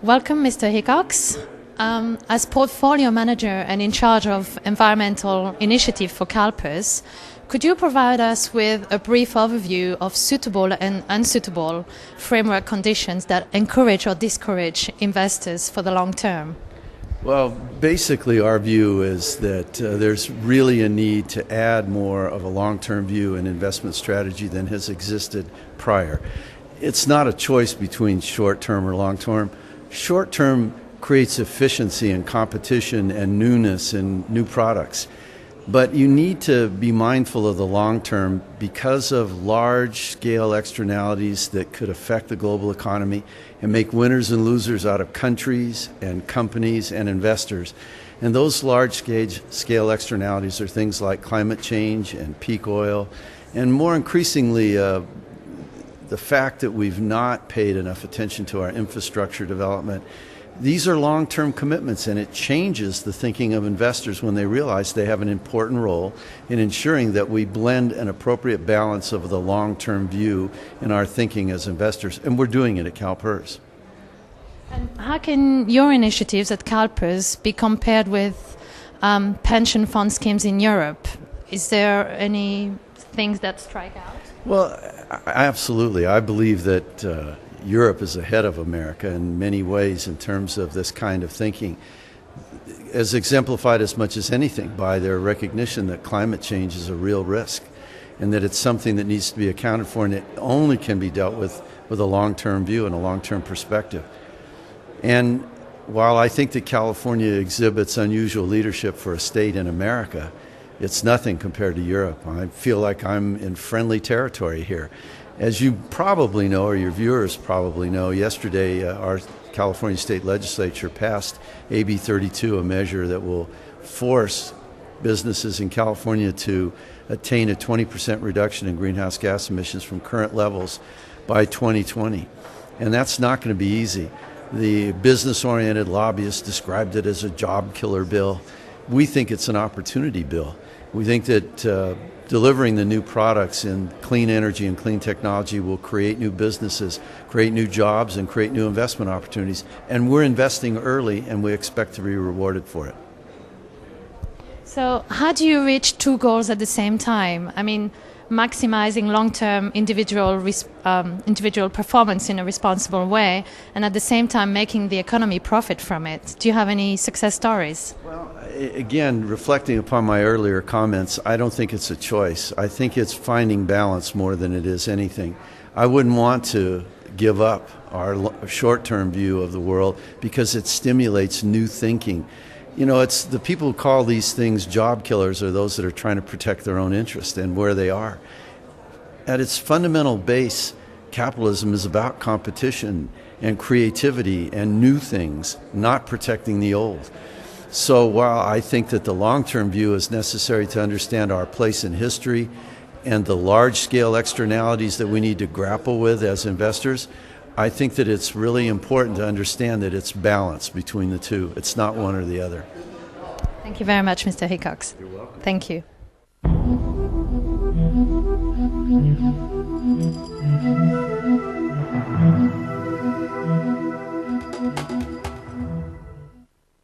Welcome, Mr. Hickox. As portfolio manager and in charge of environmental initiative for CalPERS, could you provide us with a brief overview of suitable and unsuitable framework conditions that encourage or discourage investors for the long term? Well, basically our view is that there's really a need to add more of a long-term view and investment strategy than has existed prior. It's not a choice between short-term or long-term. Short-term creates efficiency and competition and newness and new products. But you need to be mindful of the long term because of large-scale externalities that could affect the global economy and make winners and losers out of countries and companies and investors. And those large-scale externalities are things like climate change and peak oil, and more increasingly the fact that we've not paid enough attention to our infrastructure development. These are long-term commitments, and it changes the thinking of investors when they realize they have an important role in ensuring that we blend an appropriate balance of the long-term view in our thinking as investors, and we're doing it at CalPERS. And how can your initiatives at CalPERS be compared with pension fund schemes in Europe? Is there any things that strike out? Well, absolutely. I believe that Europe is ahead of America in many ways in terms of this kind of thinking, as exemplified as much as anything by their recognition that climate change is a real risk and that it's something that needs to be accounted for, and it only can be dealt with a long-term view and a long-term perspective. And while I think that California exhibits unusual leadership for a state in America, it's nothing compared to Europe. I feel like I'm in friendly territory here. As you probably know, or your viewers probably know, yesterday our California State Legislature passed AB 32, a measure that will force businesses in California to attain a 20% reduction in greenhouse gas emissions from current levels by 2020. And that's not going to be easy. The business-oriented lobbyists described it as a job killer bill. We think it's an opportunity bill. We think that delivering the new products in clean energy and clean technology will create new businesses, create new jobs, and create new investment opportunities. And we're investing early, and we expect to be rewarded for it. So how do you reach two goals at the same time? I mean, maximizing long-term individual performance in a responsible way, and at the same time making the economy profit from it. Do you have any success stories? Well, again, reflecting upon my earlier comments, I don't think it's a choice. I think it's finding balance more than it is anything. I wouldn't want to give up our short-term view of the world because it stimulates new thinking. You know, it's the people who call these things job killers are those that are trying to protect their own interest and where they are. At its fundamental base, capitalism is about competition and creativity and new things, not protecting the old. So while I think that the long-term view is necessary to understand our place in history and the large-scale externalities that we need to grapple with as investors, I think that it's really important to understand that it's balance between the two. It's not one or the other. Thank you very much, Mr. Hickox. You're welcome. Thank you.